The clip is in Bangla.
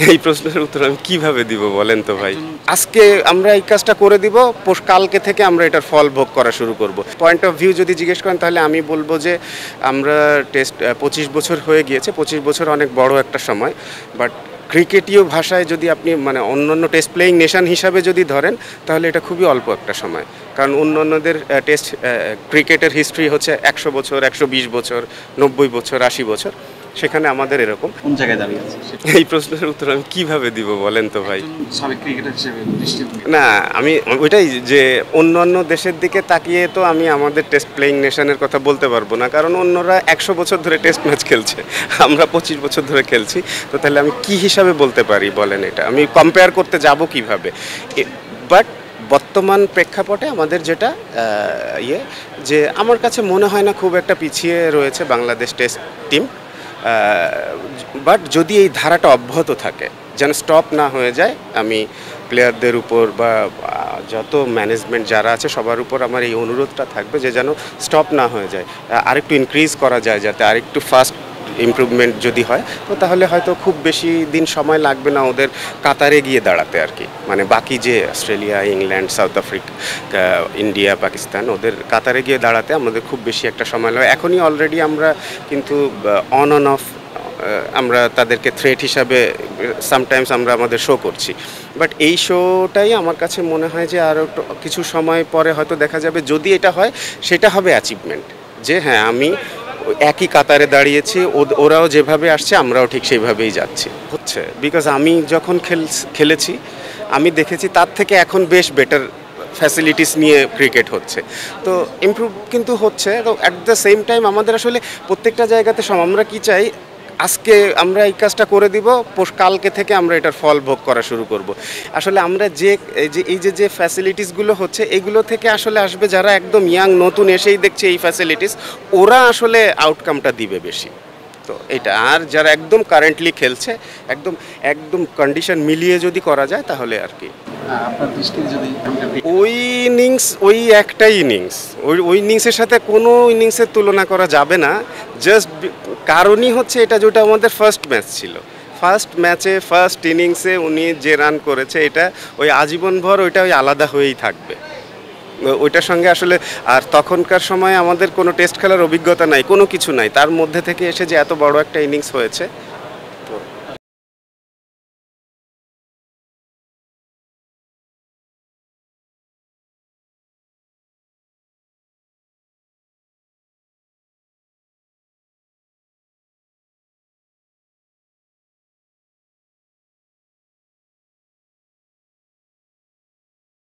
এই প্রশ্নের উত্তর আমি কিভাবে দিব বলেন তো ভাই। আজকে আমরা এই কাজটা করে দিব, কালকে থেকে আমরা এটার ফল ভোগ করা শুরু করব। পয়েন্ট অফ ভিউ যদি জিজ্ঞেস করেন তাহলে আমি বলবো যে আমরা টেস্ট 25 বছর হয়ে গিয়েছে, 25 বছর অনেক বড় একটা সময়। বাট ক্রিকেটীয় ভাষায় যদি আপনি মানে অন্যান্য টেস্ট প্লেয়িং নেশন হিসাবে যদি ধরেন তাহলে এটা খুবই অল্প একটা সময়। কারণ অন্যান্যদের টেস্ট ক্রিকেটের হিস্ট্রি হচ্ছে 100 বছর, 120 বছর, 90 বছর, 80 বছর। সেখানে আমাদের এরকম। কোন জায়গায় দাঁড়িয়ে আছে এই প্রশ্নের উত্তর আমি কিভাবে দিব বলেন তো ভাই। সাবেক ক্রিকেটার হিসেবে দৃষ্টিভঙ্গি। না, আমি ওইটাই যে অন্যান্য দেশের দিকে তাকিয়ে তো আমি আমাদের টেস্ট প্লেয়িং নেশনের কথা বলতে পারবো না, কারণ অন্যরা 100 বছর ধরে টেস্ট ম্যাচ খেলছে, আমরা 25 বছর ধরে খেলছি। তো তাহলে আমি কি হিসাবে বলতে পারি বলেন, এটা আমি কম্পেয়ার করতে যাব কিভাবে। বাট বর্তমান প্রেক্ষাপটে আমাদের যেটা যে আমার কাছে মনে হয় না খুব একটা পিছিয়ে রয়েছে বাংলাদেশ টেস্ট টিম। বাট যদি এই ধারাটা অব্যাহত থাকে, যেন স্টপ না হয়ে যায়, আমি প্লেয়ারদের উপর বা যত ম্যানেজমেন্ট যারা আছে সবার উপর আমার এই অনুরোধটা থাকবে যে যেন স্টপ না হয়ে যায়, আরেকটু ইনক্রিজ করা যায়, যাতে আরেকটু ফাস্ট ইমপ্রুভমেন্ট যদি হয় তো তাহলে হয়তো খুব বেশি দিন সময় লাগবে না ওদের কাতারে গিয়ে দাঁড়াতে আর কি। মানে বাকি যে Australia, England, south Africa, India, Pakistan, ওদের কাতারে গিয়ে দাঁড়াতে আমাদের খুব বেশি একটা সময় লাগে। এখনই অলরেডি আমরা কিন্তু অন অফ আমরা তাদেরকে থ্রেট হিসাবে সামটাইমস আমরা আমাদের শো করছি। বাট এই শোটাই আমার কাছে মনে হয় যে আরও কিছু সময় পরে হয়তো দেখা যাবে, যদি এটা হয় সেটা হবে অ্যাচিভমেন্ট, যে হ্যাঁ আমি একই কাতারে দাঁড়িয়েছি, ওরাও যেভাবে আসছে আমরাও ঠিক সেইভাবেই যাচ্ছি হচ্ছে। বিকজ আমি যখন খেলেছি আমি দেখেছি তার থেকে এখন বেশ বেটার ফ্যাসিলিটিস নিয়ে ক্রিকেট হচ্ছে, তো ইমপ্রুভ কিন্তু হচ্ছে। তো অ্যাট দ্য সেম টাইম আমাদের আসলে প্রত্যেকটা জায়গাতে আমরা কি চাই, আজকে আমরা এই কাজটা করে দিব, কালকে থেকে আমরা এটার ফল ভোগ করা শুরু করব। আসলে আমরা যে ফ্যাসিলিটিসগুলো হচ্ছে এগুলো থেকে আসলে আসবে যারা একদম ইয়াং, নতুন এসেই দেখছে এই ফ্যাসিলিটিস, ওরা আসলে আউটকামটা দিবে বেশি। তো এটা আর যারা একদম কারেন্টলি খেলছে একদম একদম কন্ডিশন মিলিয়ে যদি করা যায় তাহলে আর কি। আপনার দৃষ্টিতে যদি ওই ইনিংস, ওই একটাই ইনিংস, ওই ইনিংসের সাথে কোনো ইনিংসের তুলনা করা যাবে না। জাস্ট কারণই হচ্ছে এটা, যেটা আমাদের ফার্স্ট ম্যাচ ছিল, ফার্স্ট ম্যাচে ফার্স্ট ইনিংসে উনি যে রান করেছে এটা ওই আজীবনভর ওইটা ওই আলাদা হয়েই থাকবে ওইটার সঙ্গে আসলে। আর তখনকার সময় আমাদের কোনো টেস্ট খেলার অভিজ্ঞতা নাই, কোনো কিছু নাই, তার মধ্যে থেকে এসে যে এত বড় একটা ইনিংস হয়েছে